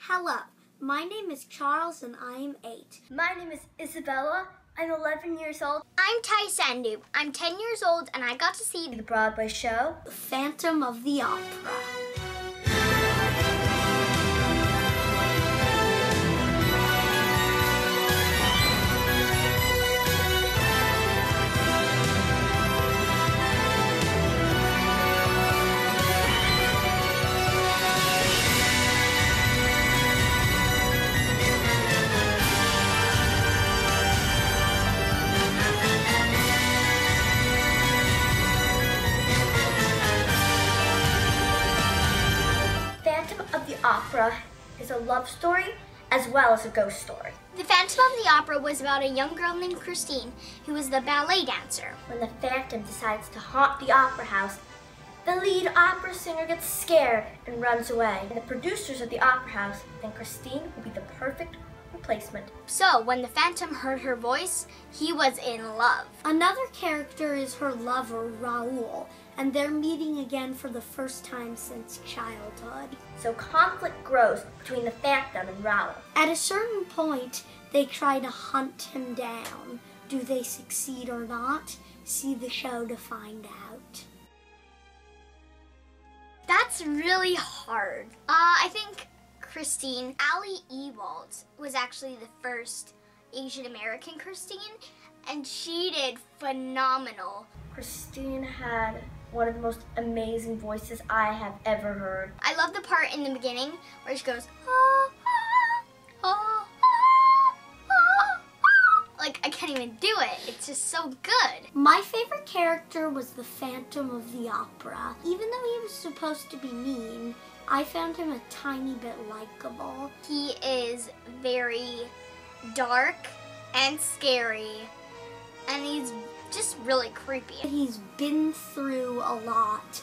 Hello, my name is Charles and I am 8. My name is Isabella. I'm 11 years old. I'm Tai Sandu. I'm 10 years old and I got to see the Broadway show, Phantom of the Opera. Opera is a love story as well as a ghost story. The Phantom of the Opera was about a young girl named Christine who was the ballet dancer. When the Phantom decides to haunt the opera house, the lead opera singer gets scared and runs away. And the producers of the opera house think Christine will be the perfect replacement. So when the Phantom heard her voice, he was in love. Another character is her lover, Raoul, and they're meeting again for the first time since childhood. So conflict grows between the Phantom and Raoul. At a certain point, they try to hunt him down. Do they succeed or not? See the show to find out. That's really hard. I think Christine, Ali Ewald, was actually the first Asian American Christine, and she did phenomenal. Christine had one of the most amazing voices I have ever heard. I love the part in the beginning where she goes, ah, ah, ah, ah, ah. Like, I can't even do it. It's just so good. My favorite character was the Phantom of the Opera. Even though he was supposed to be mean, I found him a tiny bit likable. He is very dark and scary, and he's just really creepy. He's been through a lot,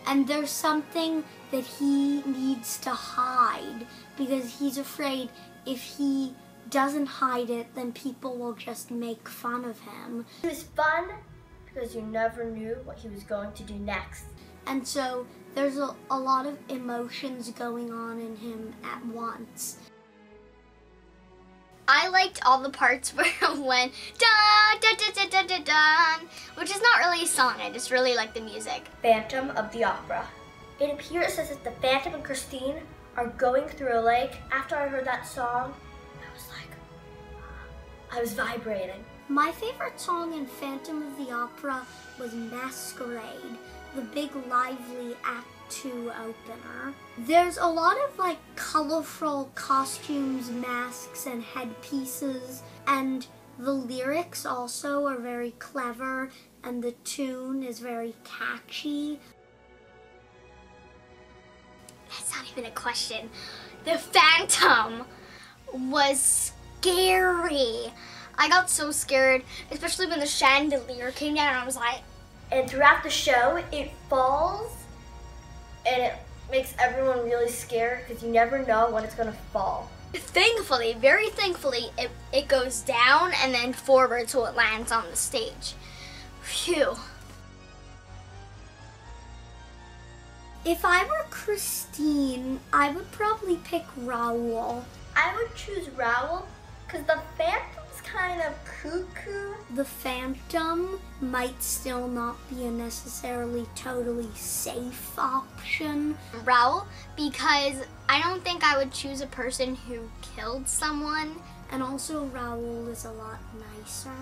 and there's something that he needs to hide because he's afraid if he doesn't hide it, then people will just make fun of him. It was fun because you never knew what he was going to do next. And so there's a lot of emotions going on in him at once. I liked all the parts where it went dun dun dun dun dun dun dun, which is not really a song. I just really like the music. Phantom of the Opera. It appears as if the Phantom and Christine are going through a lake. After I heard that song, I was vibrating. My favorite song in Phantom of the Opera was Masquerade, the big lively Act 2 opener. There's a lot of colorful costumes, masks, and headpieces, and the lyrics also are very clever, and the tune is very catchy. That's not even a question. The Phantom was scary. I got so scared, especially when the chandelier came down and I was like... And throughout the show, it falls and it makes everyone really scared because you never know when it's going to fall. Thankfully, very thankfully, it goes down and then forward so it lands on the stage. Phew. If I were Christine, I would probably pick Raoul. I would choose Raoul because the Phantom's kind of cuckoo. The Phantom might still not be a necessarily totally safe option. Raoul, because I don't think I would choose a person who killed someone. And also Raoul is a lot nicer.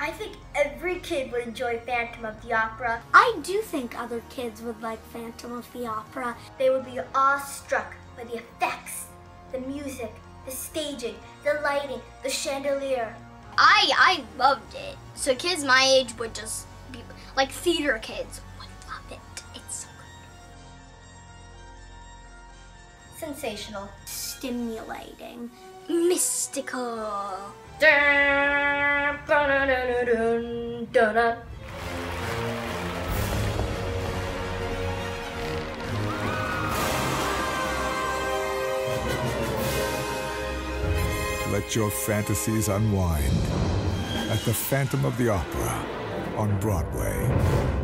I think every kid would enjoy Phantom of the Opera. I do think other kids would like Phantom of the Opera. They would be awestruck by the effects, the music, the staging, the lighting, the chandelier. I loved it. So kids my age would just be, like theater kids would love it. It's so good. Sensational. Stimulating. Mystical. Dun, dun, dun, dun, dun, dun, dun. Let your fantasies unwind at the Phantom of the Opera on Broadway.